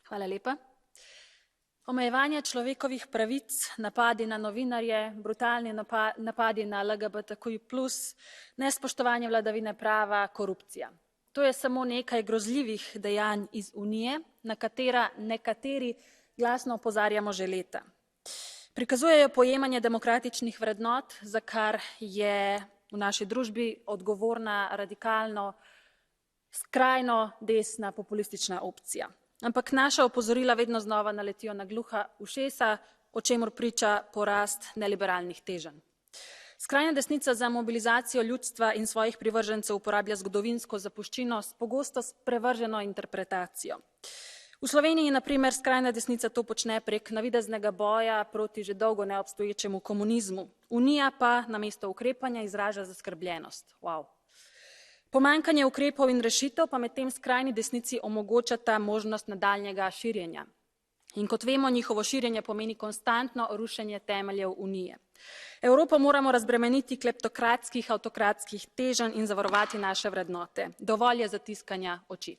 Hvala lepa. Omejevanje človekovih pravic, napadi na novinarje, brutalni napadi na LGBTQ+, nespoštovanje vladavine prava, korupcija. To je samo nekaj grozljivih dejanj iz Unije, na katera nekateri glasno opozarjamo že leta. Prikazujejo pojemanje demokratičnih vrednot, za kar je v naši družbi odgovorna radikalno, skrajno desna populistična opcija. Ampak naša opozorila vedno znova naletijo na gluha ušesa, o čemur priča porast neliberalnih teženj. Skrajna desnica za mobilizacijo ljudstva in svojih privržencev uporablja zgodovinsko zapuščino s pogosto sprevrženo interpretacijo. V Sloveniji, na primer, skrajna desnica to počne prek navideznega boja proti že dolgo neobstoječemu komunizmu. Unija pa namesto ukrepanja izraža zaskrbljenost. Wow. Pomanjkanje ukrepov in rešitev pa medtem skrajni desnici omogočata možnost nadaljnjega širjenja. In kot vemo, njihovo širjenje pomeni konstantno rušenje temeljev Unije. Evropo moramo razbremeniti kleptokratskih, avtokratskih teženj in zavarovati naše vrednote. Dovolj je zatiskanja oči.